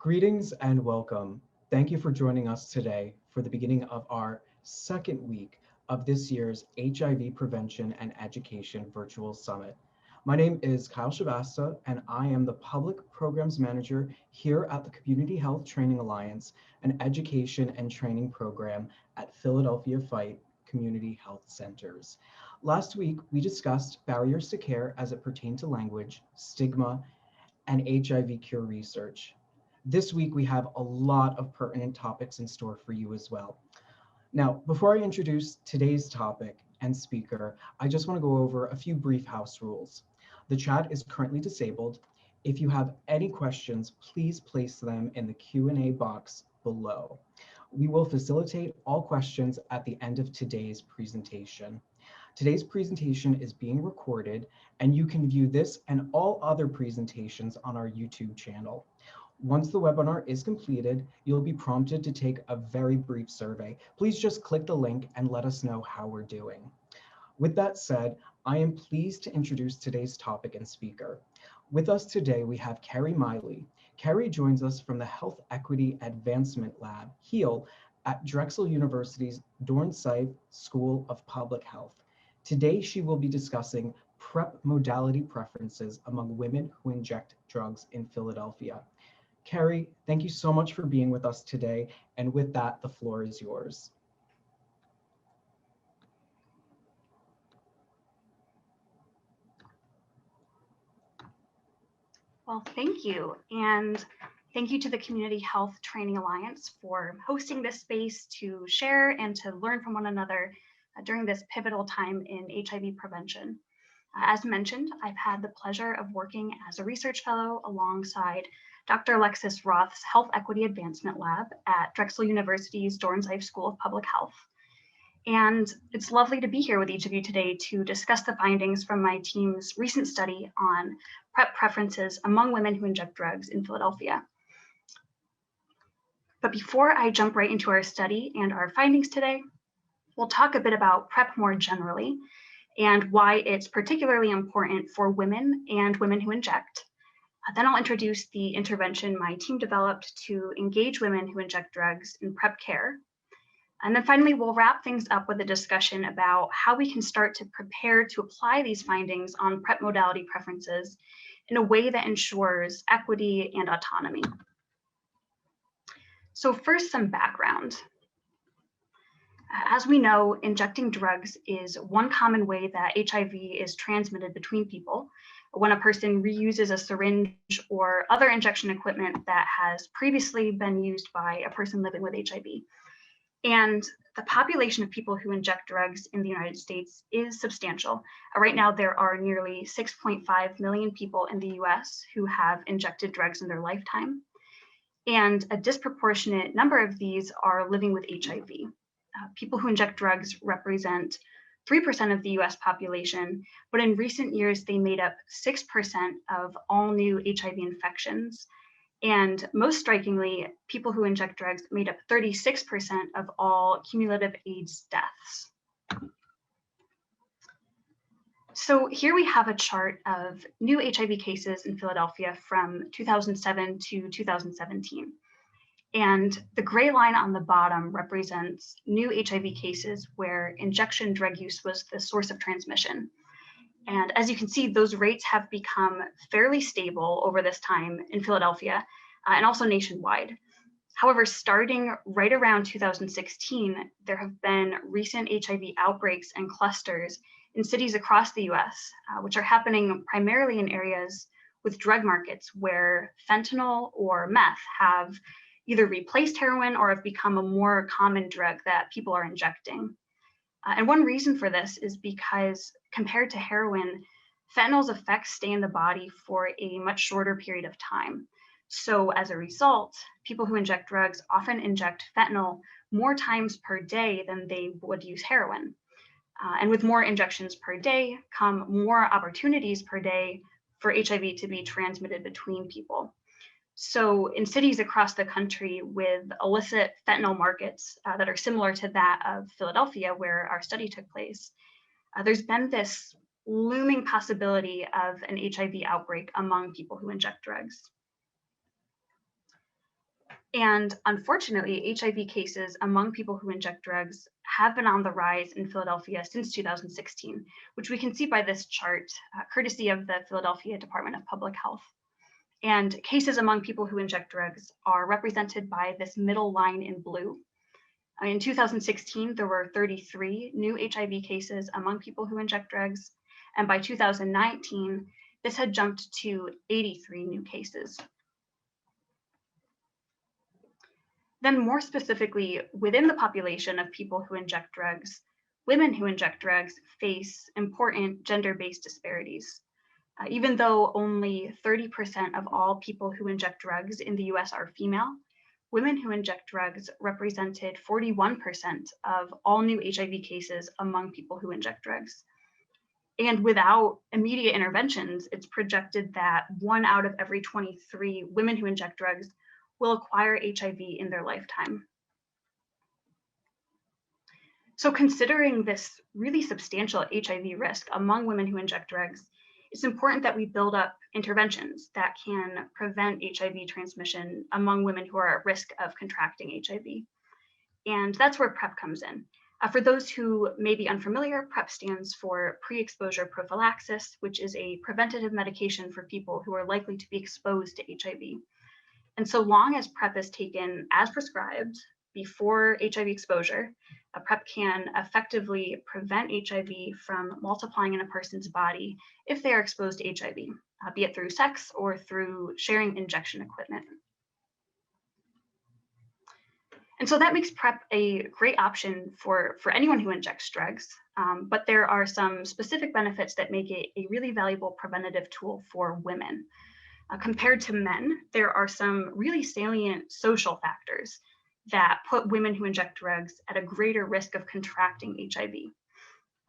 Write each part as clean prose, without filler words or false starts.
Greetings and welcome. Thank you for joining us today for the beginning of our second week of this year's HIV Prevention and Education Virtual Summit. My name is Kyle Shavasta, and I am the Public Programs Manager here at the Community Health Training Alliance, an education and training program at Philadelphia Fight Community Health Centers. Last week, we discussed barriers to care as it pertained to language, stigma, and HIV cure research. This week, we have a lot of pertinent topics in store for you as well. Now, before I introduce today's topic and speaker, I just want to go over a few brief house rules. The chat is currently disabled. If you have any questions, please place them in the Q&A box below. We will facilitate all questions at the end of today's presentation. Today's presentation is being recorded, and you can view this and all other presentations on our YouTube channel. Once the webinar is completed, you'll be prompted to take a very brief survey. Please just click the link and let us know how we're doing. With that said, I am pleased to introduce today's topic and speaker. With us today, we have Carrie Miley. Carrie joins us from the Health Equity Advancement Lab, HEAL, at Drexel University's Dornsife School of Public Health. Today, she will be discussing PrEP modality preferences among women who inject drugs in Philadelphia. Carrie, thank you so much for being with us today. And with that, the floor is yours. Well, thank you. And thank you to the Community Health Training Alliance for hosting this space to share and to learn from one another during this pivotal time in HIV prevention. As mentioned, I've had the pleasure of working as a research fellow alongside Dr. Alexis Roth's Health Equity Advancement Lab at Drexel University's Dornsife School of Public Health. And it's lovely to be here with each of you today to discuss the findings from my team's recent study on PrEP preferences among women who inject drugs in Philadelphia. But before I jump right into our study and our findings today, we'll talk a bit about PrEP more generally and why it's particularly important for women and women who inject. Then I'll introduce the intervention my team developed to engage women who inject drugs in PrEP care. And then finally, we'll wrap things up with a discussion about how we can start to prepare to apply these findings on PrEP modality preferences in a way that ensures equity and autonomy. So first, some background. As we know, injecting drugs is one common way that HIV is transmitted between people when a person reuses a syringe or other injection equipment that has previously been used by a person living with HIV. And the population of people who inject drugs in the United States is substantial. Right now, there are nearly 6.5 million people in the US who have injected drugs in their lifetime. And a disproportionate number of these are living with HIV. People who inject drugs represent 3% of the US population, but in recent years, they made up 6% of all new HIV infections. And most strikingly, people who inject drugs made up 36% of all cumulative AIDS deaths. So here we have a chart of new HIV cases in Philadelphia from 2007 to 2017. And the gray line on the bottom represents new HIV cases where injection drug use was the source of transmission. And as you can see, those rates have become fairly stable over this time in Philadelphia and also nationwide. However, starting right around 2016, there have been recent HIV outbreaks and clusters in cities across the US, which are happening primarily in areas with drug markets where fentanyl or meth have either replaced heroin or have become a more common drug that people are injecting. And one reason for this is because compared to heroin, fentanyl's effects stay in the body for a much shorter period of time. So as a result, people who inject drugs often inject fentanyl more times per day than they would use heroin. And with more injections per day come more opportunities per day for HIV to be transmitted between people. So in cities across the country with illicit fentanyl markets that are similar to that of Philadelphia, where our study took place, there's been this looming possibility of an HIV outbreak among people who inject drugs. And unfortunately, HIV cases among people who inject drugs have been on the rise in Philadelphia since 2016, which we can see by this chart, courtesy of the Philadelphia Department of Public Health. And cases among people who inject drugs are represented by this middle line in blue. In 2016, there were 33 new HIV cases among people who inject drugs. And by 2019, this had jumped to 83 new cases. Then more specifically, within the population of people who inject drugs, women who inject drugs face important gender-based disparities. Even though only 30% of all people who inject drugs in the US are female, women who inject drugs represented 41% of all new HIV cases among people who inject drugs. And without immediate interventions, it's projected that 1 out of every 23 women who inject drugs will acquire HIV in their lifetime. So considering this really substantial HIV risk among women who inject drugs, it's important that we build up interventions that can prevent HIV transmission among women who are at risk of contracting HIV. And that's where PrEP comes in. For those who may be unfamiliar, PrEP stands for pre-exposure prophylaxis, which is a preventative medication for people who are likely to be exposed to HIV. And so long as PrEP is taken as prescribed before HIV exposure, PrEP can effectively prevent HIV from multiplying in a person's body if they are exposed to HIV, be it through sex or through sharing injection equipment. And so that makes PrEP a great option for anyone who injects drugs, but there are some specific benefits that make it a really valuable preventative tool for women. Compared to men, there are some really salient social factors that put women who inject drugs at a greater risk of contracting HIV.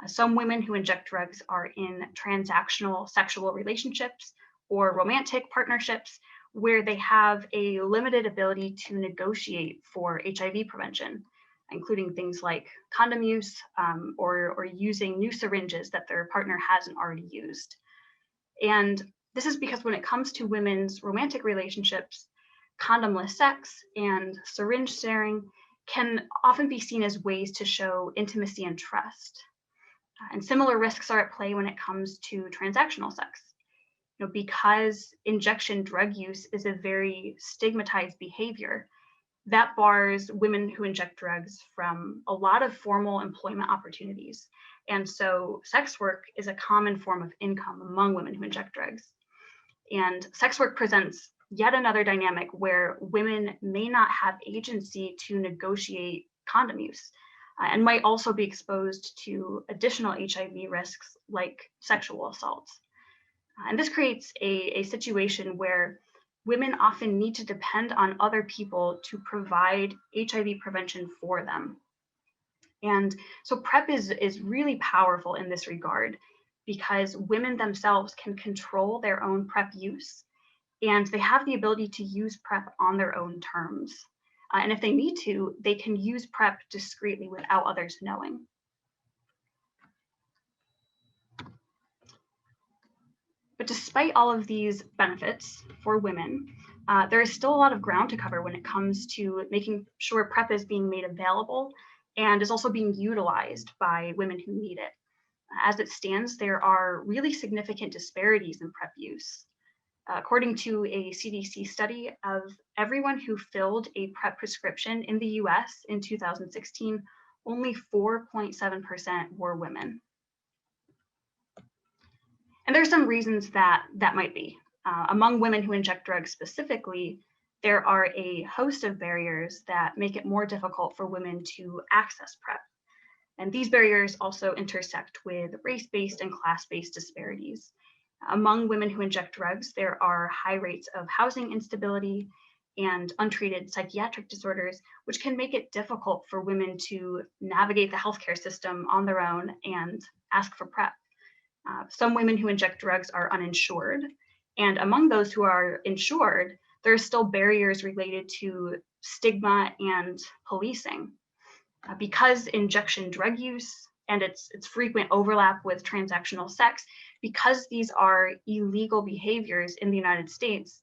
Some women who inject drugs are in transactional sexual relationships or romantic partnerships where they have a limited ability to negotiate for HIV prevention, including things like condom use or using new syringes that their partner hasn't already used. And this is because when it comes to women's romantic relationships, condomless sex and syringe sharing can often be seen as ways to show intimacy and trust. And similar risks are at play when it comes to transactional sex. Because injection drug use is a very stigmatized behavior, that bars women who inject drugs from a lot of formal employment opportunities. And so sex work is a common form of income among women who inject drugs. And sex work presents yet another dynamic where women may not have agency to negotiate condom use and might also be exposed to additional HIV risks like sexual assault. And this creates a situation where women often need to depend on other people to provide HIV prevention for them. And so PrEP is really powerful in this regard because women themselves can control their own PrEP use and they have the ability to use PrEP on their own terms. And if they need to, they can use PrEP discreetly without others knowing. But despite all of these benefits for women, there is still a lot of ground to cover when it comes to making sure PrEP is being made available and is also being utilized by women who need it. As it stands, there are really significant disparities in PrEP use. According to a CDC study, of everyone who filled a PrEP prescription in the US in 2016, only 4.7% were women. And there's some reasons that might be. Among women who inject drugs specifically, there are a host of barriers that make it more difficult for women to access PrEP. And these barriers also intersect with race-based and class-based disparities. Among women who inject drugs, there are high rates of housing instability and untreated psychiatric disorders, which can make it difficult for women to navigate the healthcare system on their own and ask for PrEP. Some women who inject drugs are uninsured, and among those who are insured, there are still barriers related to stigma and policing. Because injection drug use and its frequent overlap with transactional sex, because these are illegal behaviors in the United States,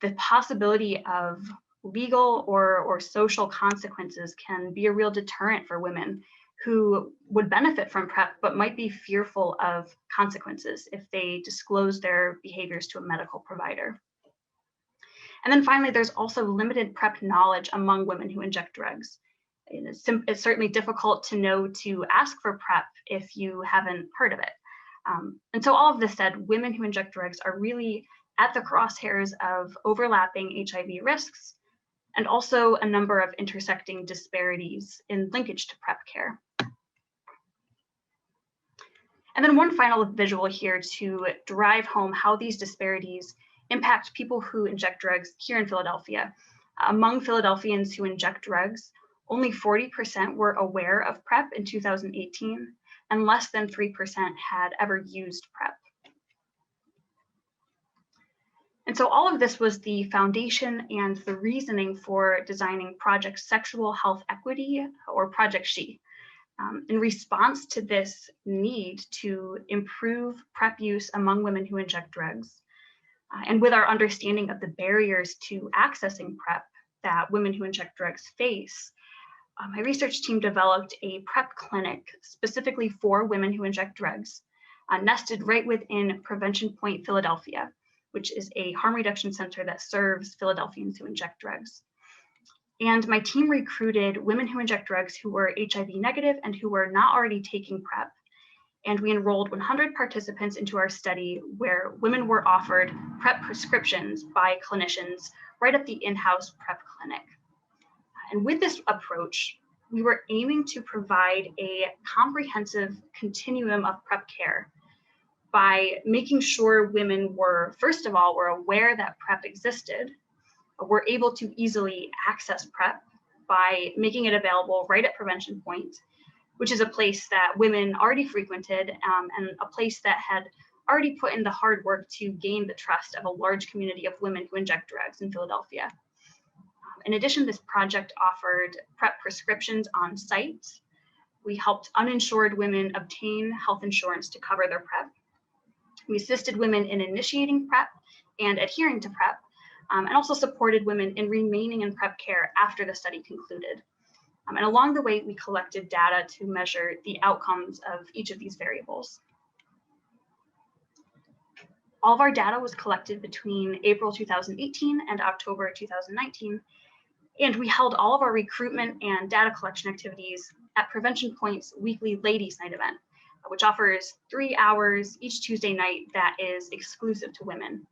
the possibility of legal or social consequences can be a real deterrent for women who would benefit from PrEP, but might be fearful of consequences if they disclose their behaviors to a medical provider. And then finally, there's also limited PrEP knowledge among women who inject drugs. It's certainly difficult to know to ask for PrEP if you haven't heard of it. And so all of this said, women who inject drugs are really at the crosshairs of overlapping HIV risks and also a number of intersecting disparities in linkage to PrEP care. And then one final visual here to drive home how these disparities impact people who inject drugs here in Philadelphia. Among Philadelphians who inject drugs, only 40% were aware of PrEP in 2018, and less than 3% had ever used PrEP. And so all of this was the foundation and the reasoning for designing Project Sexual Health Equity, or Project SHE. In response to this need to improve PrEP use among women who inject drugs, and with our understanding of the barriers to accessing PrEP that women who inject drugs face, my research team developed a PrEP clinic specifically for women who inject drugs, nested right within Prevention Point Philadelphia, which is a harm reduction center that serves Philadelphians who inject drugs. And my team recruited women who inject drugs who were HIV negative and who were not already taking PrEP. And we enrolled 100 participants into our study where women were offered PrEP prescriptions by clinicians right at the in-house PrEP clinic. And with this approach, we were aiming to provide a comprehensive continuum of PrEP care by making sure women were, first of all, were aware that PrEP existed, were able to easily access PrEP by making it available right at Prevention Point, which is a place that women already frequented and a place that had already put in the hard work to gain the trust of a large community of women who inject drugs in Philadelphia. In addition, this project offered PrEP prescriptions on site. We helped uninsured women obtain health insurance to cover their PrEP. We assisted women in initiating PrEP and adhering to PrEP, and also supported women in remaining in PrEP care after the study concluded. And along the way, we collected data to measure the outcomes of each of these variables. All of our data was collected between April 2018 and October 2019, and we held all of our recruitment and data collection activities at Prevention Point's weekly Ladies' Night event, which offers 3 hours each Tuesday night that is exclusive to women.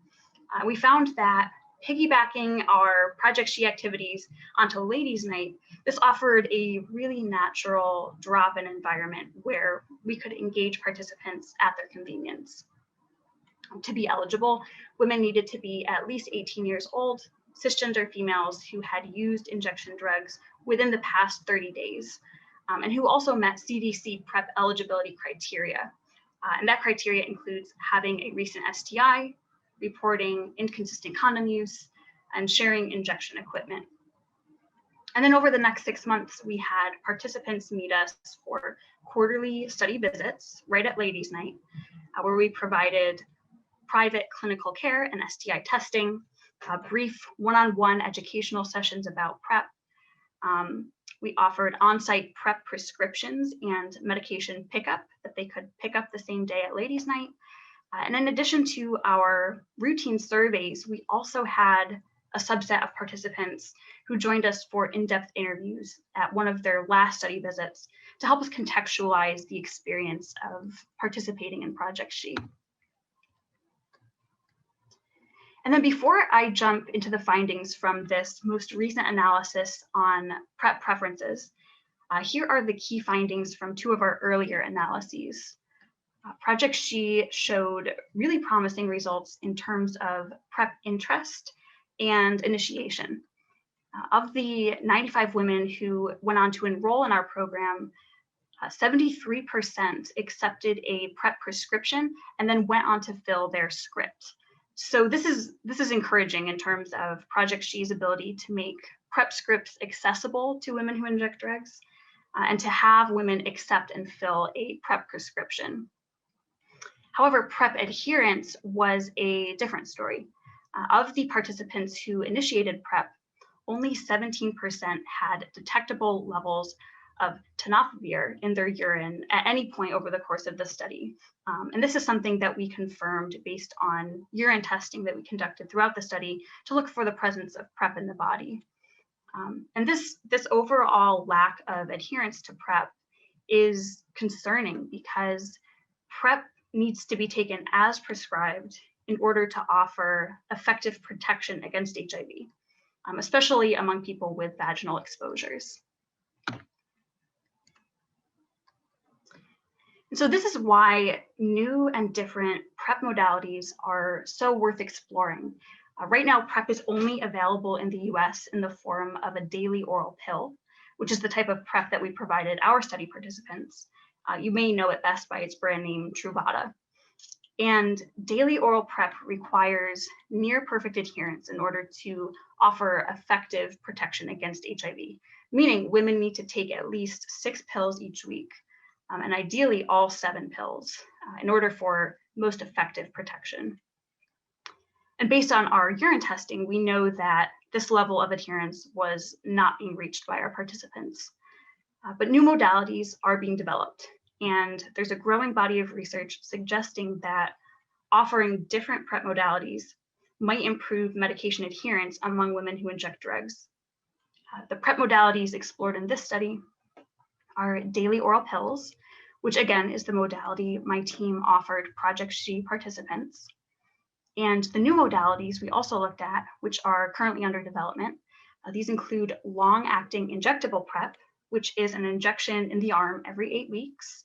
We found that piggybacking our Project SHE activities onto Ladies' Night, this offered a really natural drop-in environment where we could engage participants at their convenience. To be eligible, women needed to be at least 18 years old, cisgender females who had used injection drugs within the past 30 days, and who also met CDC PrEP eligibility criteria. And that criteria includes having a recent STI, reporting inconsistent condom use, and sharing injection equipment. And then over the next 6 months, we had participants meet us for quarterly study visits right at Ladies' Night, where we provided private clinical care and STI testing, brief one-on-one educational sessions about PrEP. We offered on-site PrEP prescriptions and medication pickup that they could pick up the same day at Ladies' Night. And in addition to our routine surveys, we also had a subset of participants who joined us for in-depth interviews at one of their last study visits to help us contextualize the experience of participating in Project SHE. And then before I jump into the findings from this most recent analysis on PrEP preferences, here are the key findings from 2 of our earlier analyses. Project SHE showed really promising results in terms of PrEP interest and initiation. Of the 95 women who went on to enroll in our program, 73% accepted a PrEP prescription and then went on to fill their script. So this is encouraging in terms of Project SHE's ability to make PrEP scripts accessible to women who inject drugs, and to have women accept and fill a PrEP prescription. However, PrEP adherence was a different story. Of the participants who initiated PrEP, only 17% had detectable levels of tenofovir in their urine at any point over the course of the study. And this is something that we confirmed based on urine testing that we conducted throughout the study to look for the presence of PrEP in the body. And this overall lack of adherence to PrEP is concerning because PrEP needs to be taken as prescribed in order to offer effective protection against HIV, especially among people with vaginal exposures. And so this is why new and different PrEP modalities are so worth exploring. Right now, PrEP is only available in the US in the form of a daily oral pill, which is the type of PrEP that we provided our study participants. You may know it best by its brand name, Truvada. And daily oral PrEP requires near perfect adherence in order to offer effective protection against HIV, meaning women need to take at least 6 pills each week, and ideally all 7 pills in order for most effective protection. And based on our urine testing, we know that this level of adherence was not being reached by our participants. But new modalities are being developed, and there's a growing body of research suggesting that offering different PrEP modalities might improve medication adherence among women who inject drugs. The PrEP modalities explored in this study are daily oral pills, which again is the modality my team offered Project SHE participants. And the new modalities we also looked at, which are currently under development, these include long-acting injectable PrEP, which is an injection in the arm every 8 weeks,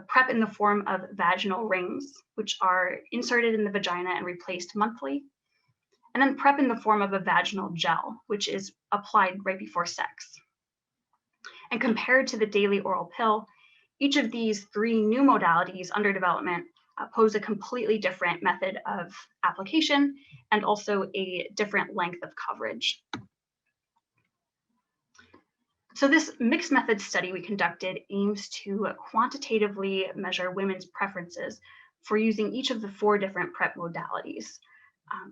PrEP in the form of vaginal rings, which are inserted in the vagina and replaced monthly, and then PrEP in the form of a vaginal gel, which is applied right before sex. And compared to the daily oral pill, each of these 3 new modalities under development pose a completely different method of application and also a different length of coverage. So this mixed method study we conducted aims to quantitatively measure women's preferences for using each of the 4 different PrEP modalities,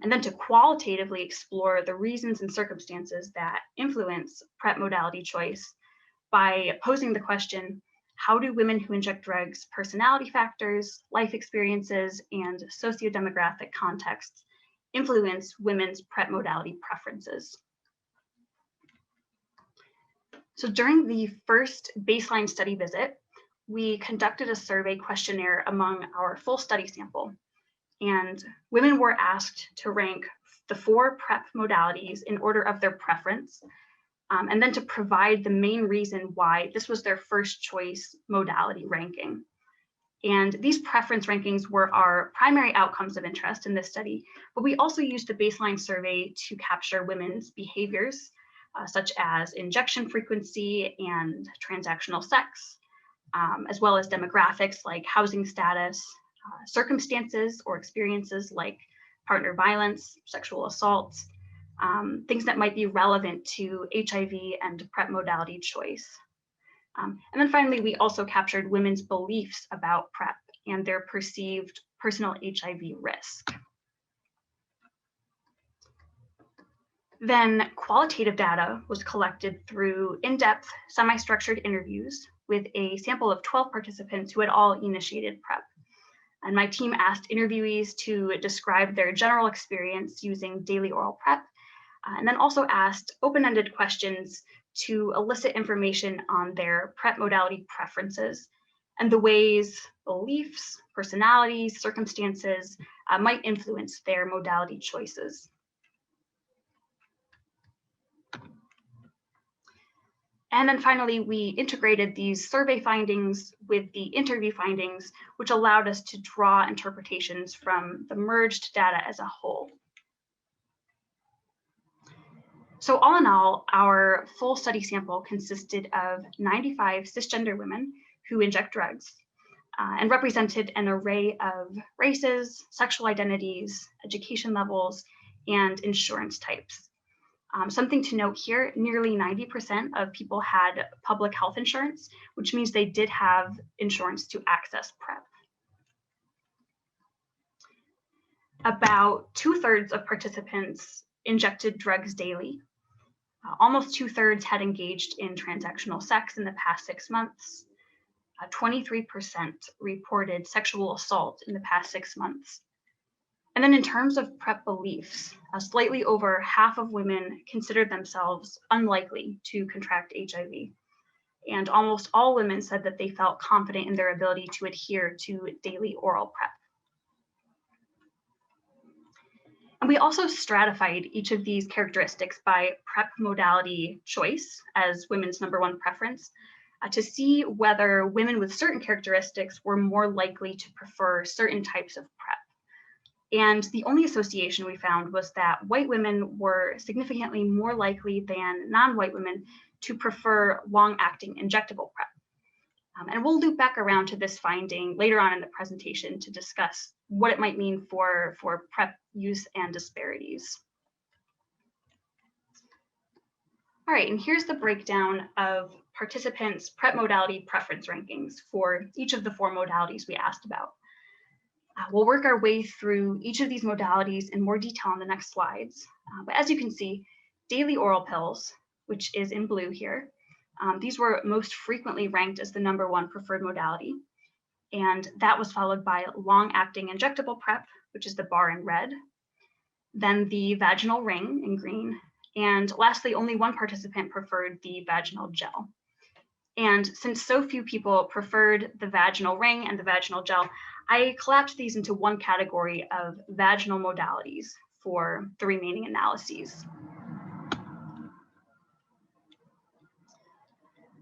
and then to qualitatively explore the reasons and circumstances that influence PrEP modality choice by posing the question, how do women who inject drugs' personality factors, life experiences, and sociodemographic contexts influence women's PrEP modality preferences? So during the first baseline study visit, we conducted a survey questionnaire among our full study sample, and women were asked to rank the 4 PrEP modalities in order of their preference, and then to provide the main reason why this was their first choice modality ranking. And these preference rankings were our primary outcomes of interest in this study, but we also used the baseline survey to capture women's behaviors, such as injection frequency and transactional sex, as well as demographics like housing status, circumstances or experiences like partner violence, sexual assault, things that might be relevant to HIV and PrEP modality choice. And then finally, we also captured women's beliefs about PrEP and their perceived personal HIV risk. Then qualitative data was collected through in-depth, semi-structured interviews with a sample of 12 participants who had all initiated PrEP. And my team asked interviewees to describe their general experience using daily oral PrEP, and then also asked open-ended questions to elicit information on their PrEP modality preferences and the ways beliefs, personalities, circumstances might influence their modality choices. And then finally, we integrated these survey findings with the interview findings, which allowed us to draw interpretations from the merged data as a whole. So all in all, our full study sample consisted of 95 cisgender women who inject drugs and represented an array of races, sexual identities, education levels, and insurance types. Something to note here, nearly 90% of people had public health insurance, which means they did have insurance to access PrEP. About 2/3 of participants injected drugs daily, Almost 2/3 had engaged in transactional sex in the past 6 months. 23% reported sexual assault in the past 6 months. And then in terms of PrEP beliefs, slightly over half of women considered themselves unlikely to contract HIV. And almost all women said that they felt confident in their ability to adhere to daily oral PrEP. And we also stratified each of these characteristics by PrEP modality choice as women's #1 preference to see whether women with certain characteristics were more likely to prefer certain types of PrEP. And the only association we found was that white women were significantly more likely than non-white women to prefer long-acting injectable PrEP. And we'll loop back around to this finding later on in the presentation to discuss what it might mean for PrEP use and disparities. All right, and here's the breakdown of participants' PrEP modality preference rankings for each of the 4 modalities we asked about. We'll work our way through each of these modalities in more detail on the next slides. But as you can see, daily oral pills, which is in blue here, these were most frequently ranked as the #1 preferred modality. And that was followed by long-acting injectable PrEP, which is the bar in red, then the vaginal ring in green, and lastly, only one participant preferred the vaginal gel. And since so few people preferred the vaginal ring and the vaginal gel, I collapsed these into one category of vaginal modalities for the remaining analyses.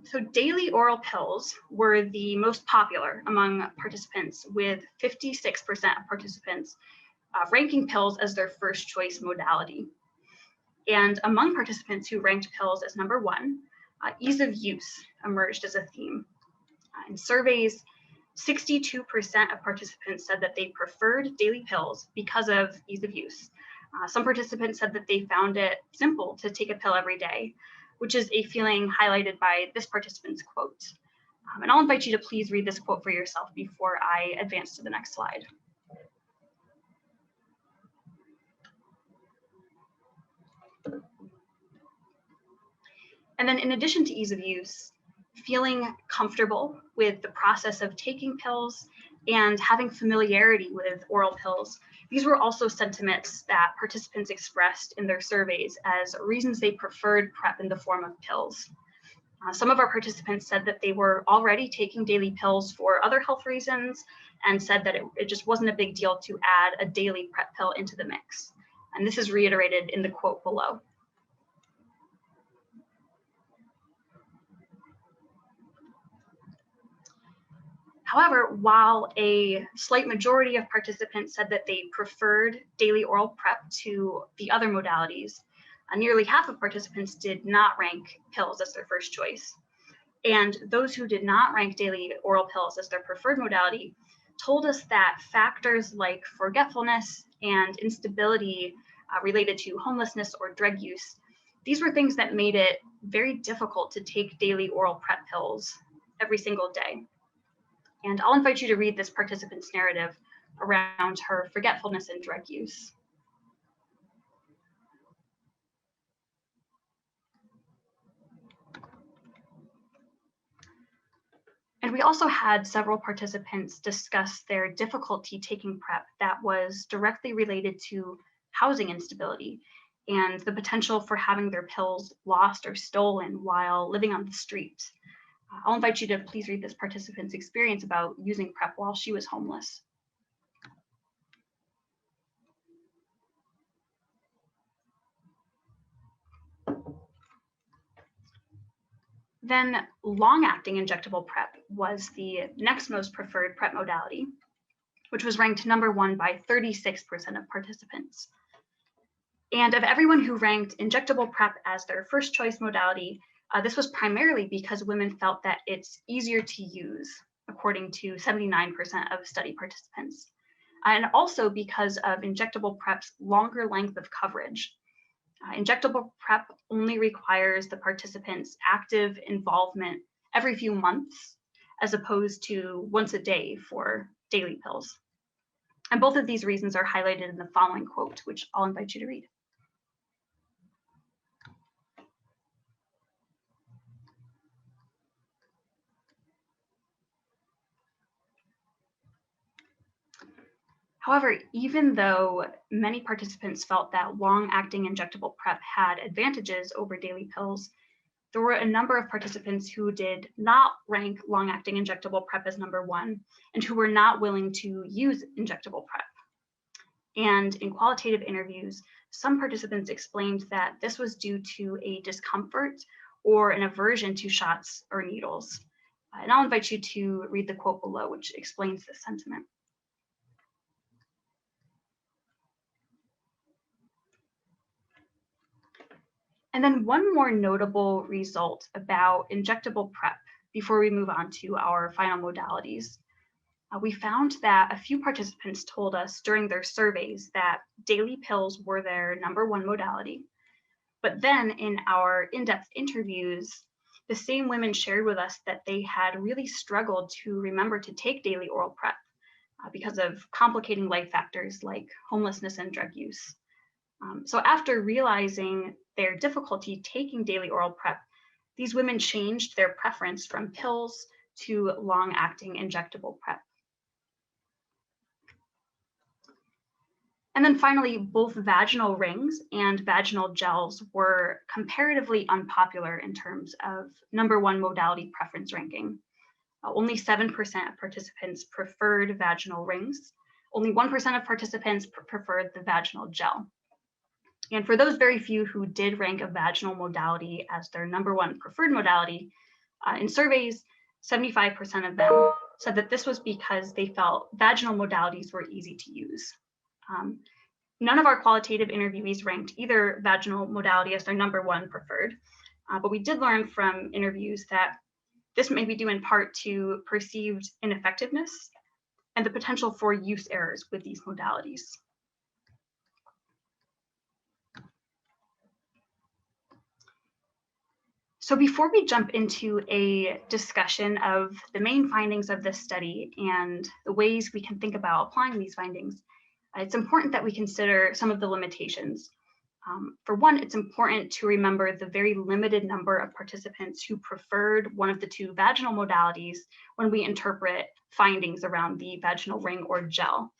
So daily oral pills were the most popular among participants, with 56% of participants ranking pills as their first choice modality. And among participants who ranked pills as #1, ease of use emerged as a theme. In surveys, 62% of participants said that they preferred daily pills because of ease of use. Some participants said that they found it simple to take a pill every day, which is a feeling highlighted by this participant's quote. And I'll invite you to please read this quote for yourself before I advance to the next slide. And then in addition to ease of use, feeling comfortable with the process of taking pills and having familiarity with oral pills, these were also sentiments that participants expressed in their surveys as reasons they preferred PrEP in the form of pills. Some of our participants said that they were already taking daily pills for other health reasons and said that it just wasn't a big deal to add a daily PrEP pill into the mix. And this is reiterated in the quote below. However, while a slight majority of participants said that they preferred daily oral PrEP to the other modalities, nearly half of participants did not rank pills as their first choice. And those who did not rank daily oral pills as their preferred modality told us that factors like forgetfulness and instability related to homelessness or drug use, these were things that made it very difficult to take daily oral PrEP pills every single day. And I'll invite you to read this participant's narrative around her forgetfulness and drug use. And we also had several participants discuss their difficulty taking PrEP that was directly related to housing instability and the potential for having their pills lost or stolen while living on the street. I'll invite you to please read this participant's experience about using PrEP while she was homeless. Then long-acting injectable PrEP was the next most preferred PrEP modality, which was ranked #1 by 36% of participants. And of everyone who ranked injectable PrEP as their first choice modality, this was primarily because women felt that it's easier to use, according to 79% of study participants, and also because of injectable PrEP's longer length of coverage. Injectable PrEP only requires the participants' active involvement every few months, as opposed to once a day for daily pills. And both of these reasons are highlighted in the following quote, which I'll invite you to read. However, even though many participants felt that long-acting injectable PrEP had advantages over daily pills, there were a number of participants who did not rank long-acting injectable PrEP as number one and who were not willing to use injectable PrEP. And in qualitative interviews, some participants explained that this was due to a discomfort or an aversion to shots or needles. And I'll invite you to read the quote below, which explains this sentiment. And then one more notable result about injectable PrEP before we move on to our final modalities. We found that a few participants told us during their surveys that daily pills were their number one modality. But then in our in-depth interviews, the same women shared with us that they had really struggled to remember to take daily oral PrEP because of complicating life factors like homelessness and drug use. So after realizing their difficulty taking daily oral PrEP, these women changed their preference from pills to long-acting injectable PrEP. And then finally, both vaginal rings and vaginal gels were comparatively unpopular in terms of number one modality preference ranking. Only 7% of participants preferred vaginal rings. Only 1% of participants preferred the vaginal gel. And for those very few who did rank a vaginal modality as their number one preferred modality, in surveys, 75% of them said that this was because they felt vaginal modalities were easy to use. None of our qualitative interviewees ranked either vaginal modality as their number one preferred, but we did learn from interviews that this may be due in part to perceived ineffectiveness and the potential for use errors with these modalities. So before we jump into a discussion of the main findings of this study and the ways we can think about applying these findings, it's important that we consider some of the limitations. For one, it's important to remember the very limited number of participants who preferred one of the two vaginal modalities when we interpret findings around the vaginal ring or gel.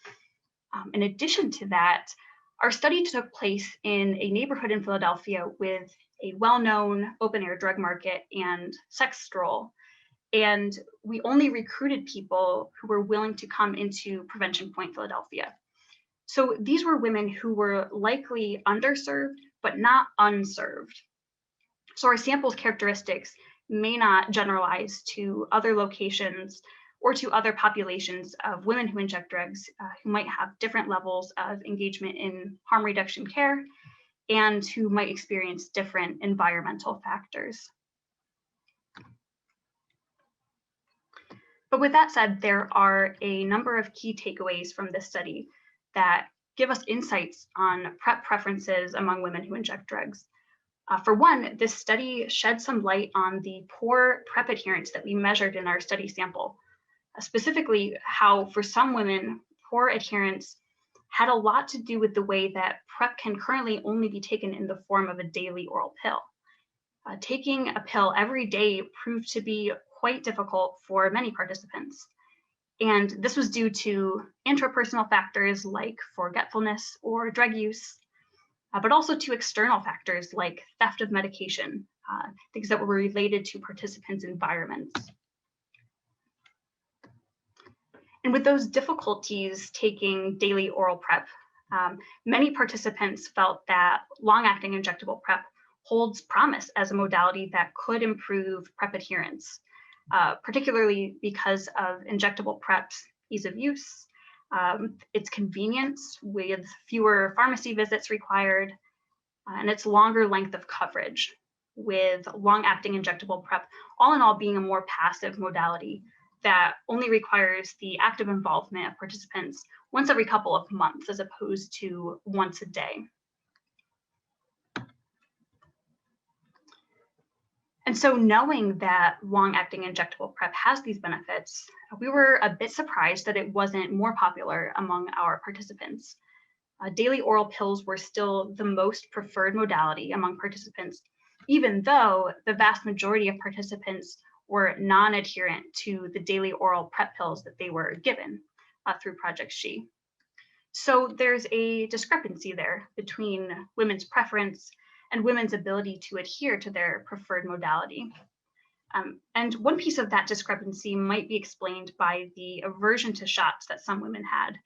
In addition to that, our study took place in a neighborhood in Philadelphia with a well-known open-air drug market and sex stroll. And we only recruited people who were willing to come into Prevention Point Philadelphia. So these were women who were likely underserved, but not unserved. So our sample's characteristics may not generalize to other locations or to other populations of women who inject drugs who might have different levels of engagement in harm reduction care and who might experience different environmental factors. But with that said, there are a number of key takeaways from this study that give us insights on PrEP preferences among women who inject drugs. For one, this study shed some light on the poor PrEP adherence that we measured in our study sample. Specifically, how for some women, poor adherence had a lot to do with the way that PrEP can currently only be taken in the form of a daily oral pill. Taking a pill every day proved to be quite difficult for many participants. And this was due to intrapersonal factors like forgetfulness or drug use, but also to external factors like theft of medication, things that were related to participants' environments. And with those difficulties taking daily oral PrEP, many participants felt that long-acting injectable PrEP holds promise as a modality that could improve PrEP adherence, particularly because of injectable PrEP's ease of use, its convenience with fewer pharmacy visits required, and its longer length of coverage, with long-acting injectable PrEP all in all being a more passive modality that only requires the active involvement of participants once every couple of months as opposed to once a day. And so knowing that long-acting injectable PrEP has these benefits, we were a bit surprised that it wasn't more popular among our participants. Daily oral pills were still the most preferred modality among participants, even though the vast majority of participants were non-adherent to the daily oral PrEP pills that they were given through Project SHE. So there's a discrepancy there between women's preference and women's ability to adhere to their preferred modality. And one piece of that discrepancy might be explained by the aversion to shots that some women had.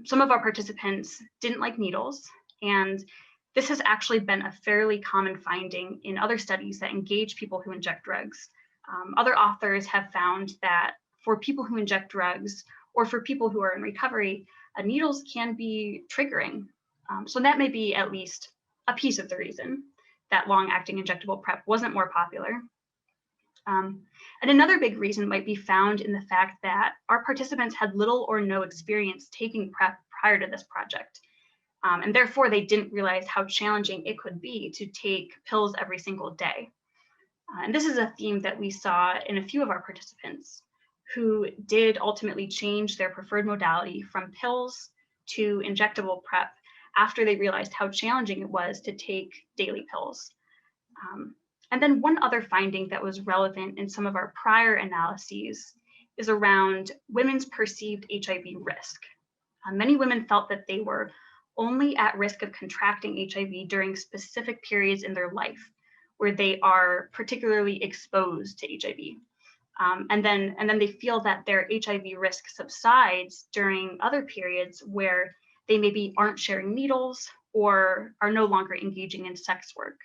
Some of our participants didn't like needles, and this has actually been a fairly common finding in other studies that engage people who inject drugs. Other authors have found that for people who inject drugs or for people who are in recovery, needles can be triggering. So that may be at least a piece of the reason that long-acting injectable PrEP wasn't more popular. And another big reason might be found in the fact that our participants had little or no experience taking PrEP prior to this project. And therefore, they didn't realize how challenging it could be to take pills every single day. And this is a theme that we saw in a few of our participants who did ultimately change their preferred modality from pills to injectable PrEP after they realized how challenging it was to take daily pills. And then one other finding that was relevant in some of our prior analyses is around women's perceived HIV risk. Many women felt that they were only at risk of contracting HIV during specific periods in their life where they are particularly exposed to HIV. And then they feel that their HIV risk subsides during other periods where they maybe aren't sharing needles or are no longer engaging in sex work.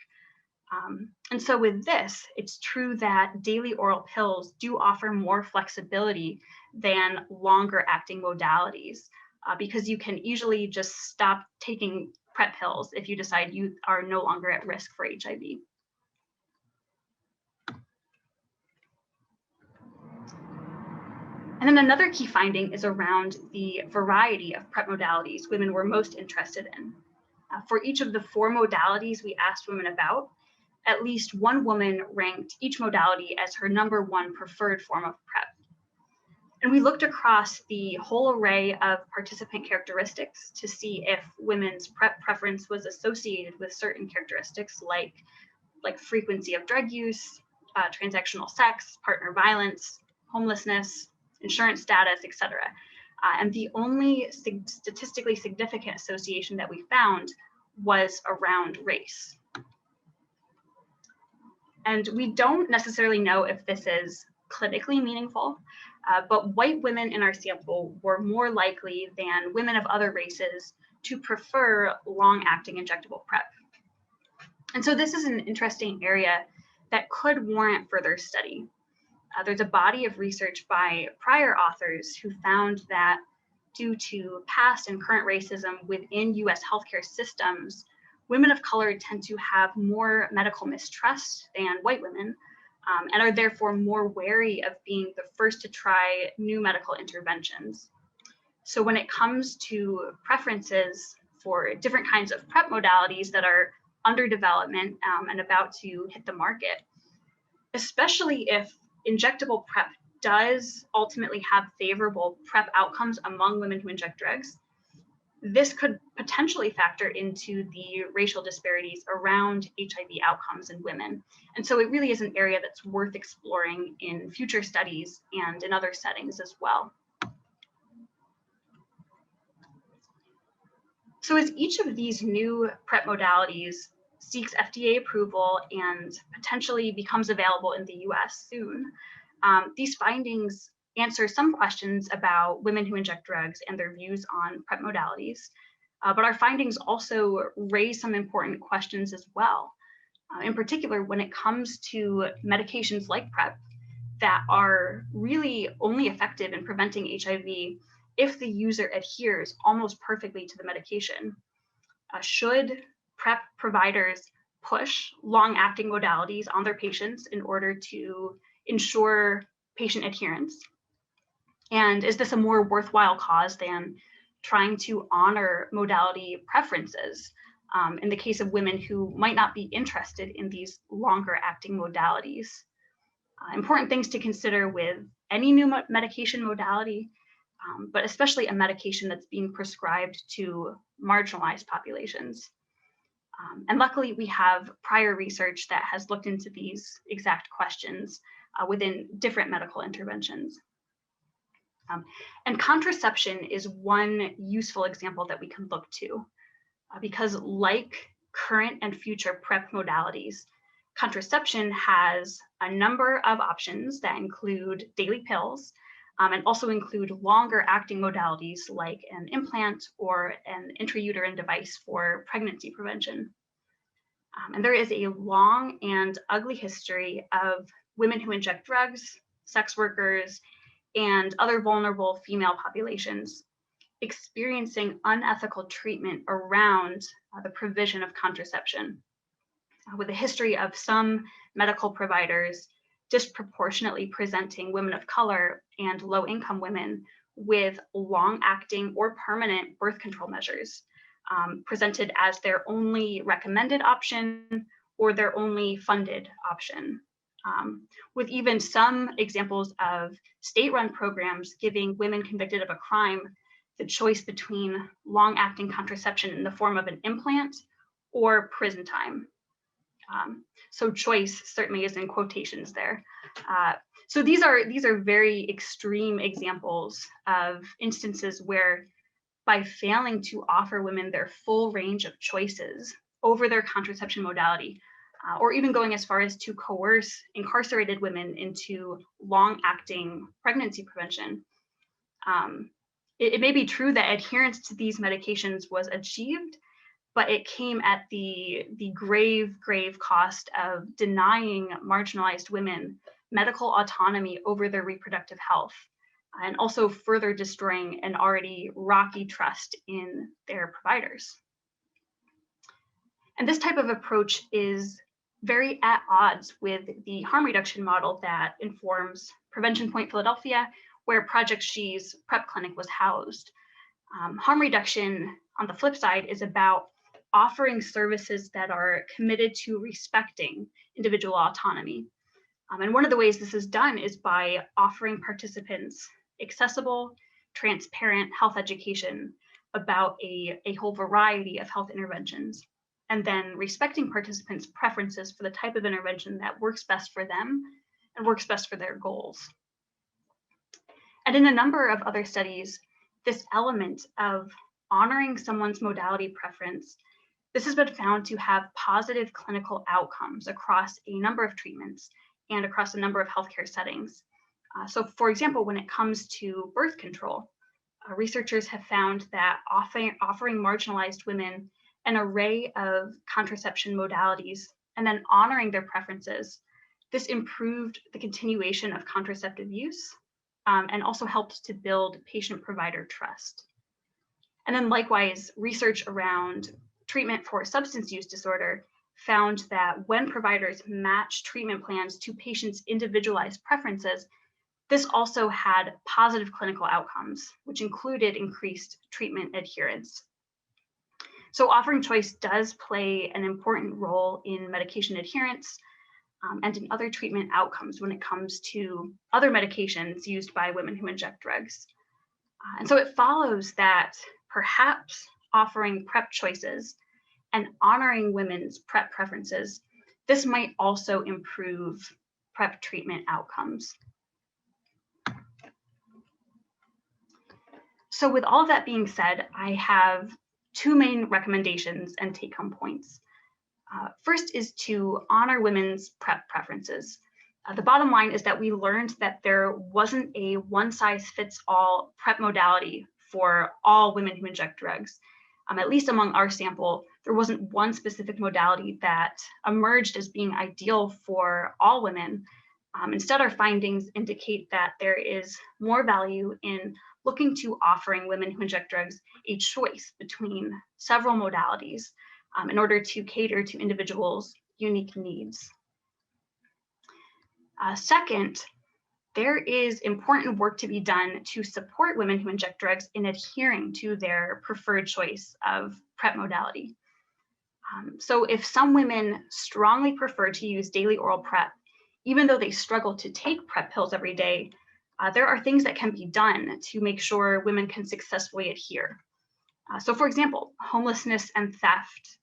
And so with this, it's true that daily oral pills do offer more flexibility than longer acting modalities because you can easily just stop taking PrEP pills if you decide you are no longer at risk for HIV. And then another key finding is around the variety of PrEP modalities women were most interested in. For each of the 4 modalities we asked women about, at least one woman ranked each modality as her #1 preferred form of PrEP. And we looked across the whole array of participant characteristics to see if women's PrEP preference was associated with certain characteristics like frequency of drug use, transactional sex, partner violence, homelessness, insurance status, etc. And the only statistically significant association that we found was around race. And we don't necessarily know if this is clinically meaningful, but white women in our sample were more likely than women of other races to prefer long-acting injectable PrEP. And so this is an interesting area that could warrant further study. There's a body of research by prior authors who found that due to past and current racism within US healthcare systems, women of color tend to have more medical mistrust than white women and are therefore more wary of being the first to try new medical interventions. So when it comes to preferences for different kinds of PrEP modalities that are under development and about to hit the market, especially if injectable PrEP does ultimately have favorable PrEP outcomes among women who inject drugs, this could potentially factor into the racial disparities around HIV outcomes in women. And so it really is an area that's worth exploring in future studies and in other settings as well. So as each of these new PrEP modalities seeks FDA approval and potentially becomes available in the US soon, these findings answer some questions about women who inject drugs and their views on PrEP modalities. But our findings also raise some important questions as well. In particular, when it comes to medications like PrEP that are really only effective in preventing HIV if the user adheres almost perfectly to the medication. Should PrEP providers push long-acting modalities on their patients in order to ensure patient adherence? And is this a more worthwhile cause than trying to honor modality preferences in the case of women who might not be interested in these longer acting modalities? Important things to consider with any new medication modality, but especially a medication that's being prescribed to marginalized populations. And luckily, we have prior research that has looked into these exact questions within different medical interventions. And contraception is one useful example that we can look to, because like current and future PrEP modalities, contraception has a number of options that include daily pills, and also include longer acting modalities like an implant or an intrauterine device for pregnancy prevention. And there is a long and ugly history of women who inject drugs, sex workers, and other vulnerable female populations experiencing unethical treatment around the provision of contraception, with a history of some medical providers disproportionately presenting women of color and low-income women with long-acting or permanent birth control measures, presented as their only recommended option or their only funded option, with even some examples of state-run programs giving women convicted of a crime the choice between long-acting contraception in the form of an implant or prison time. So choice certainly is in quotations there. So these are very extreme examples of instances where, by failing to offer women their full range of choices over their contraception modality, or even going as far as to coerce incarcerated women into long-acting pregnancy prevention, it may be true that adherence to these medications was achieved, but it came at the grave cost of denying marginalized women medical autonomy over their reproductive health, and also further destroying an already rocky trust in their providers. And this type of approach is very at odds with the harm reduction model that informs Prevention Point Philadelphia, where Project She's PrEP clinic was housed. Harm reduction, on the flip side, is about offering services that are committed to respecting individual autonomy. And one of the ways this is done is by offering participants accessible, transparent health education about a whole variety of health interventions, and then respecting participants' preferences for the type of intervention that works best for them and works best for their goals. And in a number of other studies, this element of honoring someone's modality preference, this has been found to have positive clinical outcomes across a number of treatments and across a number of healthcare settings. So for example, when it comes to birth control, researchers have found that offering marginalized women an array of contraception modalities and then honoring their preferences, this improved the continuation of contraceptive use, and also helped to build patient-provider trust. And then likewise, research around treatment for substance use disorder found that when providers match treatment plans to patients' individualized preferences, this also had positive clinical outcomes, which included increased treatment adherence. So offering choice does play an important role in medication adherence, and in other treatment outcomes when it comes to other medications used by women who inject drugs. And so it follows that perhaps offering PrEP choices and honoring women's PrEP preferences, this might also improve PrEP treatment outcomes. So with all of that being said, I have two main recommendations and take-home points. First is to honor women's PrEP preferences. The bottom line is that we learned that there wasn't a one-size-fits-all PrEP modality for all women who inject drugs. At least among our sample, there wasn't one specific modality that emerged as being ideal for all women. Instead, our findings indicate that there is more value in looking to offering women who inject drugs a choice between several modalities, in order to cater to individuals' unique needs. Second, there is important work to be done to support women who inject drugs in adhering to their preferred choice of PrEP modality. So if some women strongly prefer to use daily oral PrEP, even though they struggle to take PrEP pills every day, there are things that can be done to make sure women can successfully adhere. So for example, homelessness and theft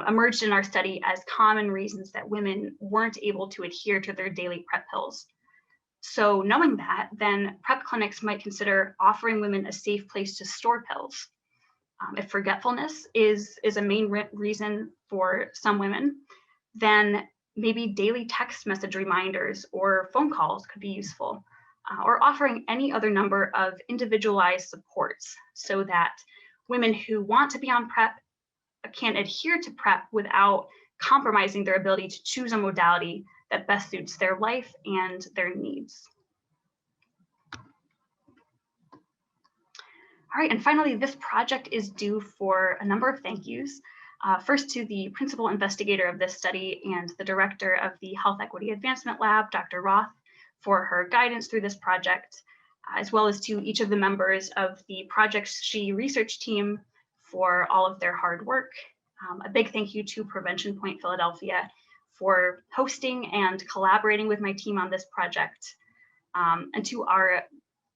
emerged in our study as common reasons that women weren't able to adhere to their daily PrEP pills. So knowing that, then PrEP clinics might consider offering women a safe place to store pills. If forgetfulness is a main reason for some women, then maybe daily text message reminders or phone calls could be useful, or offering any other number of individualized supports so that women who want to be on PrEP can adhere to PrEP without compromising their ability to choose a modality that best suits their life and their needs. All right, and finally, this project is due for a number of thank yous. First to the principal investigator of this study and the director of the Health Equity Advancement Lab, Dr. Roth, for her guidance through this project, as well as to each of the members of the Project SHE research team for all of their hard work. A big thank you to Prevention Point Philadelphia for hosting and collaborating with my team on this project, and to our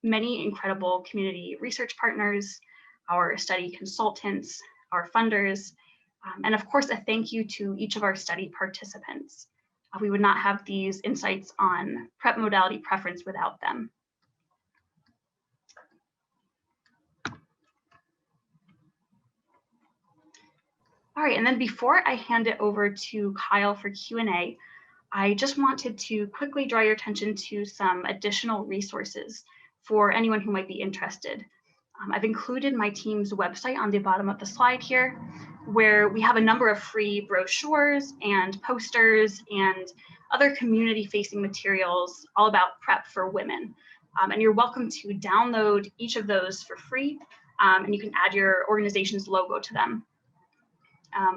many incredible community research partners, our study consultants, our funders, and of course, a thank you to each of our study participants. We would not have these insights on PrEP modality preference without them. All right, and then before I hand it over to Kyle for Q&A, I just wanted to quickly draw your attention to some additional resources for anyone who might be interested. I've included my team's website on the bottom of the slide here, where we have a number of free brochures and posters and other community-facing materials all about PrEP for women. And you're welcome to download each of those for free, and you can add your organization's logo to them.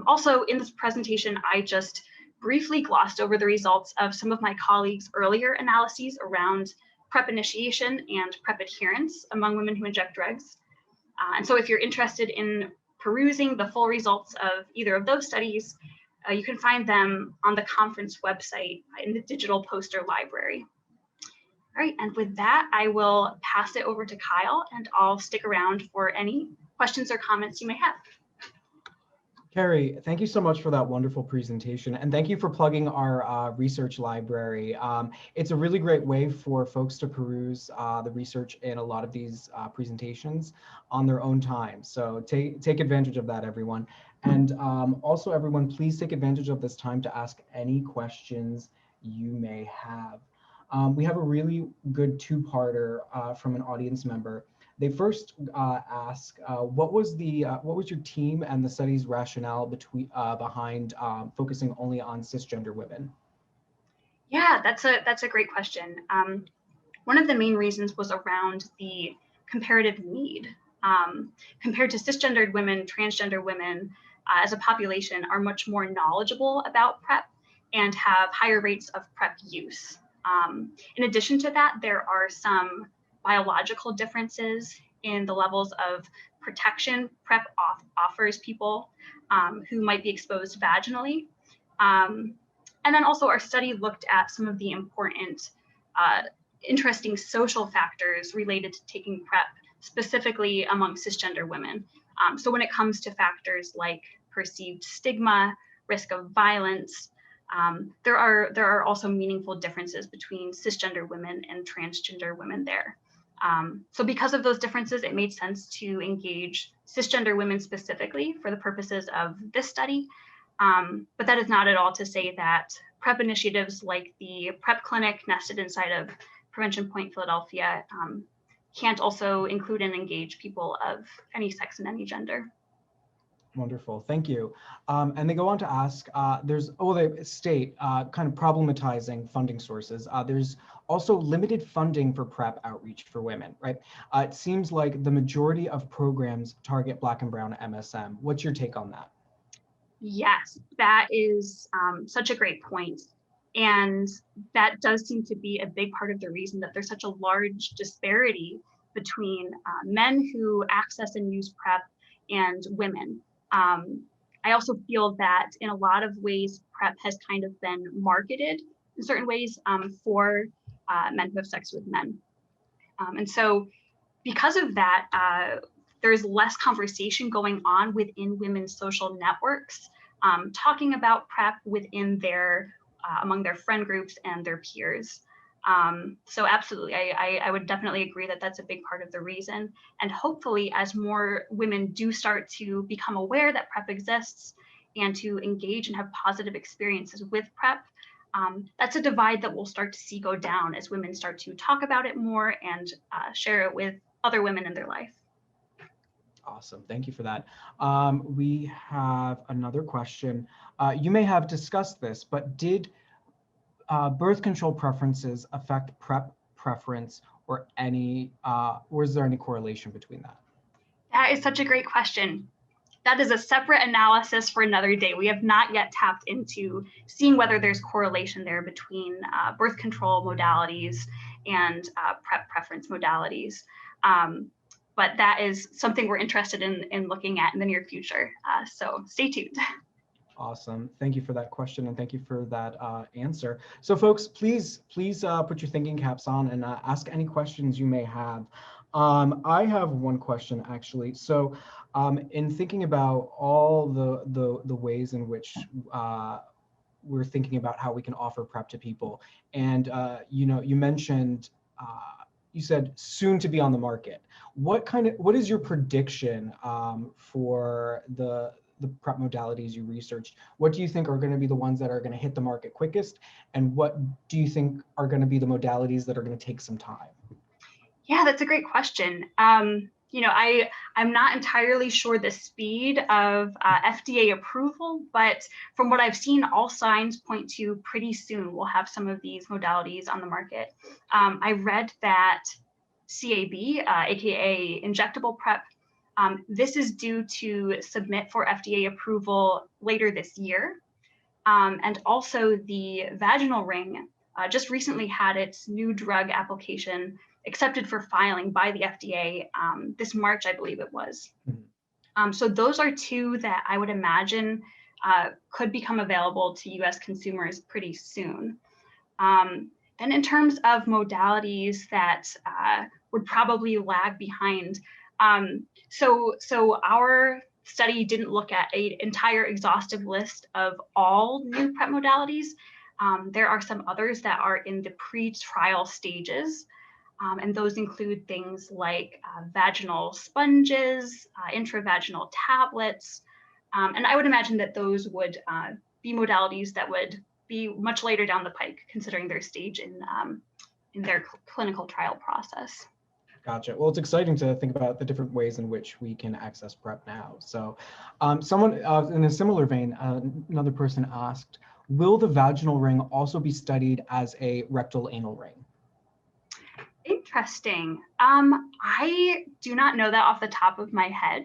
Also, in this presentation, I just briefly glossed over the results of some of my colleagues' earlier analyses around PrEP initiation and PrEP adherence among women who inject drugs. And so if you're interested in perusing the full results of either of those studies, you can find them on the conference website in the digital poster library. All right, and with that, I will pass it over to Kyle, and I'll stick around for any questions or comments you may have. Carrie, thank you so much for that wonderful presentation, and thank you for plugging our research library. It's a really great way for folks to peruse the research in a lot of these presentations on their own time. So take advantage of that, everyone. And also, everyone, please take advantage of this time to ask any questions you may have. We have a really good two-parter from an audience member. They first ask, what was your team and the study's rationale behind focusing only on cisgender women? Yeah, that's a great question. One of the main reasons was around the comparative need. Compared to cisgendered women, transgender women as a population are much more knowledgeable about PrEP and have higher rates of PrEP use. In addition to that, there are some biological differences in the levels of protection PrEP offers people who might be exposed vaginally. And then also our study looked at some of the important, interesting social factors related to taking PrEP, specifically among cisgender women. So when it comes to factors like perceived stigma, risk of violence, there are also meaningful differences between cisgender women and transgender women there. So because of those differences, it made sense to engage cisgender women specifically for the purposes of this study. But that is not at all to say that PrEP initiatives like the PrEP clinic nested inside of Prevention Point Philadelphia can't also include and engage people of any sex and any gender. Wonderful, thank you. And they go on to ask, they state kind of problematizing funding sources. There's also limited funding for PrEP outreach for women, right? It seems like the majority of programs target Black and Brown MSM. What's your take on that? Yes, that is such a great point. And that does seem to be a big part of the reason that there's such a large disparity between men who access and use PrEP and women. I also feel that in a lot of ways, PrEP has kind of been marketed in certain ways for men who have sex with men. And so because of that, there's less conversation going on within women's social networks, talking about PrEP within their, among their friend groups and their peers. So absolutely, I would definitely agree that that's a big part of the reason. And hopefully, as more women do start to become aware that PrEP exists and to engage and have positive experiences with PrEP, that's a divide that we'll start to see go down as women start to talk about it more and share it with other women in their life. Awesome. Thank you for that. We have another question. You may have discussed this, but did birth control preferences affect PrEP preference or is there any correlation between that? That is such a great question. That is a separate analysis for another day. We have not yet tapped into seeing whether there's correlation there between birth control modalities and PrEP preference modalities. But that is something we're interested in looking at in the near future. So stay tuned. Awesome. Thank you for that question and thank you for that answer. So folks, please put your thinking caps on and ask any questions you may have. I have one question actually. So in thinking about all the ways in which we're thinking about how we can offer PrEP to people, and you mentioned you said soon to be on the market. What is your prediction for the PrEP modalities you researched? What do you think are going to be the ones that are going to hit the market quickest? And what do you think are going to be the modalities that are going to take some time? Yeah, that's a great question. I'm not entirely sure the speed of FDA approval, but from what I've seen, all signs point to pretty soon we'll have some of these modalities on the market. I read that CAB, aka injectable PrEP, this is due to submit for FDA approval later this year. And also the Vaginal Ring just recently had its new drug application accepted for filing by the FDA this March, I believe it was. So those are two that I would imagine could become available to US consumers pretty soon. And in terms of modalities that would probably lag behind, so our study didn't look at an entire exhaustive list of all new PrEP modalities. There are some others that are in the pre-trial stages, and those include things like vaginal sponges, intravaginal tablets, and I would imagine that those would be modalities that would be much later down the pike, considering their stage in their clinical trial process. Gotcha. Well, it's exciting to think about the different ways in which we can access PrEP now. So someone in a similar vein, another person asked, will the vaginal ring also be studied as a rectal anal ring? Interesting. I do not know that off the top of my head.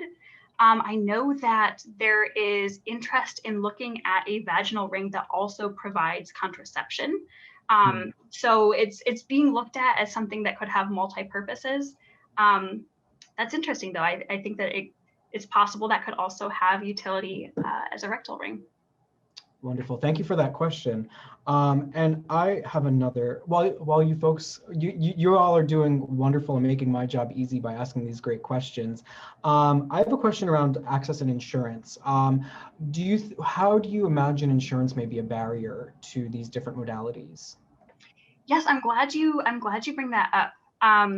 I know that there is interest in looking at a vaginal ring that also provides contraception. So it's being looked at as something that could have multi-purposes. That's interesting, though. I think that it's possible that could also have utility as a rectal ring. Wonderful. Thank you for that question. And I have another, while you folks, you all are doing wonderful and making my job easy by asking these great questions. I have a question around access and insurance. How do you imagine insurance may be a barrier to these different modalities? Yes, I'm glad you bring that up.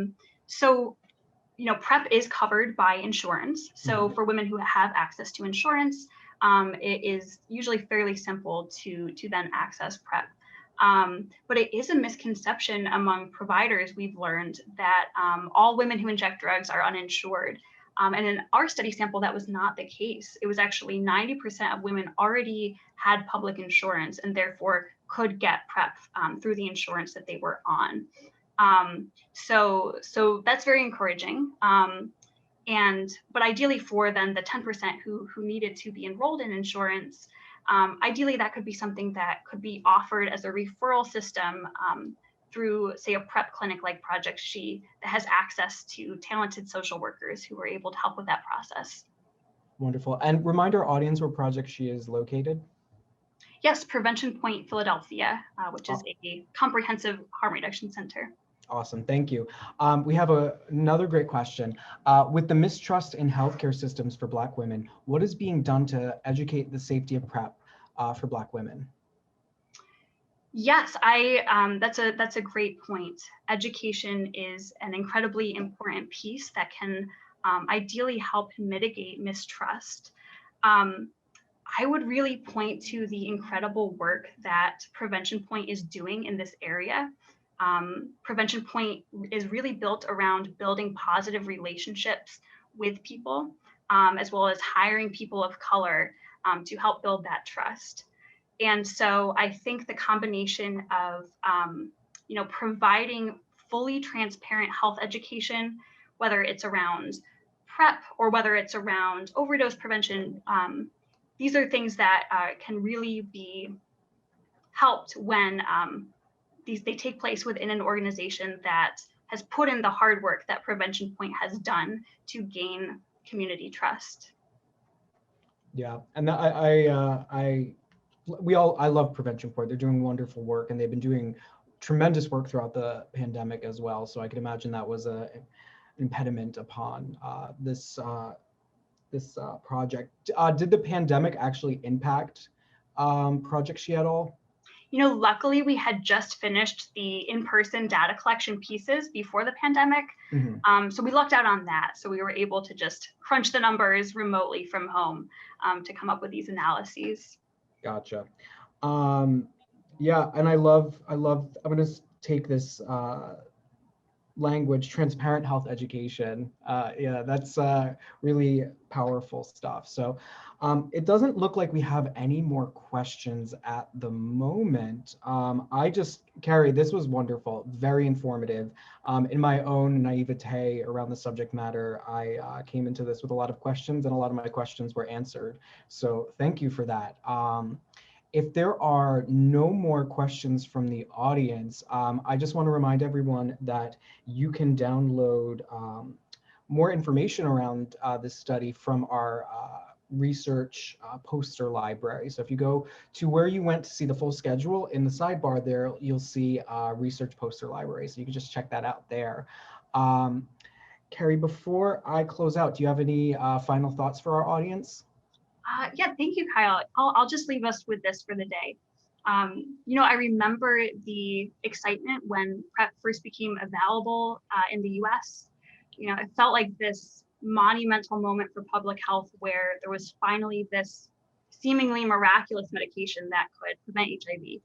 So, PrEP is covered by insurance. So for women who have access to insurance, it is usually fairly simple to then access PrEP. But it is a misconception among providers, we've learned, that all women who inject drugs are uninsured. And in our study sample, that was not the case. It was actually 90% of women already had public insurance and therefore could get PrEP through the insurance that they were on. So that's very encouraging. But ideally for then the 10% who needed to be enrolled in insurance, ideally that could be something that could be offered as a referral system through, say, a PrEP clinic like Project She that has access to talented social workers who are able to help with that process. Wonderful. And remind our audience where Project She is located. Yes, Prevention Point, Philadelphia, which is a comprehensive harm reduction center. Awesome, thank you. We have another great question. With the mistrust in healthcare systems for Black women, what is being done to educate the safety of PrEP for Black women? Yes, that's a great point. Education is an incredibly important piece that can ideally help mitigate mistrust. Um, I would really point to the incredible work that Prevention Point is doing in this area. Prevention Point is really built around building positive relationships with people, as well as hiring people of color to help build that trust. And so I think the combination of, providing fully transparent health education, whether it's around PrEP or whether it's around overdose prevention, these are things that can really be helped when they take place within an organization that has put in the hard work that Prevention Point has done to gain community trust. Yeah, and I love Prevention Point. They're doing wonderful work, and they've been doing tremendous work throughout the pandemic as well. So I can imagine that was a impediment upon this project. Did the pandemic actually impact Project She at all? Luckily we had just finished the in-person data collection pieces before the pandemic. So we lucked out on that. So we were able to just crunch the numbers remotely from home to come up with these analyses. Gotcha. Yeah, and I'm gonna take this language, transparent health education. Yeah, that's really powerful stuff. So it doesn't look like we have any more questions at the moment. Carrie, this was wonderful, very informative. In my own naivete around the subject matter, I came into this with a lot of questions, and a lot of my questions were answered. So thank you for that. If there are no more questions from the audience, I just want to remind everyone that you can download more information around this study from our research poster library. So if you go to where you went to see the full schedule, in the sidebar there, you'll see research poster library. So you can just check that out there. Carrie, before I close out, do you have any final thoughts for our audience? Yeah, thank you, Kyle. I'll just leave us with this for the day. I remember the excitement when PrEP first became available in the US. It felt like this monumental moment for public health where there was finally this seemingly miraculous medication that could prevent HIV.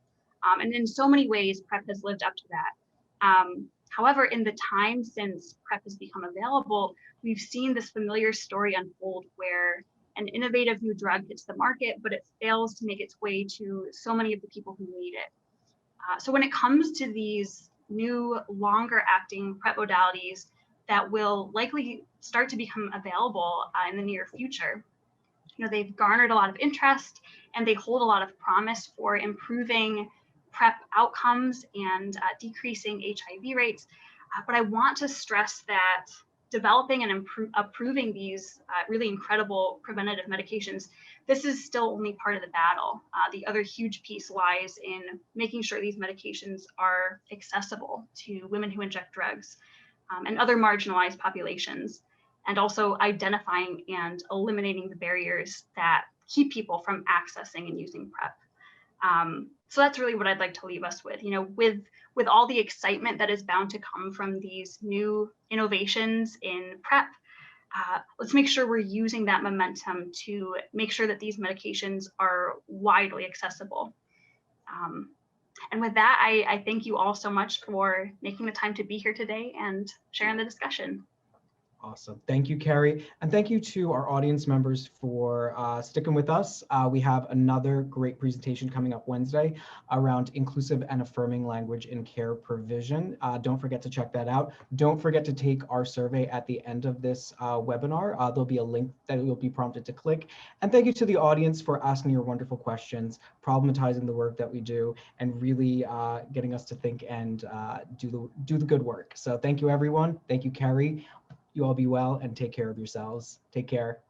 And in so many ways, PrEP has lived up to that. However, in the time since PrEP has become available, we've seen this familiar story unfold where an innovative new drug hits the market, but it fails to make its way to so many of the people who need it. So when it comes to these new, longer acting PrEP modalities that will likely start to become available in the near future, they've garnered a lot of interest and they hold a lot of promise for improving PrEP outcomes and decreasing HIV rates. But I want to stress that developing and approving these really incredible preventative medications, this is still only part of the battle. The other huge piece lies in making sure these medications are accessible to women who inject drugs and other marginalized populations, and also identifying and eliminating the barriers that keep people from accessing and using PrEP. So that's really what I'd like to leave us with. With all the excitement that is bound to come from these new innovations in PrEP, let's make sure we're using that momentum to make sure that these medications are widely accessible. And with that, I thank you all so much for making the time to be here today and sharing the discussion. Awesome. Thank you, Carrie. And thank you to our audience members for sticking with us. We have another great presentation coming up Wednesday around inclusive and affirming language in care provision. Don't forget to check that out. Don't forget to take our survey at the end of this webinar. There'll be a link that you'll be prompted to click. And thank you to the audience for asking your wonderful questions, problematizing the work that we do, and really getting us to think and do the good work. So thank you, everyone. Thank you, Carrie. You all be well and take care of yourselves. Take care.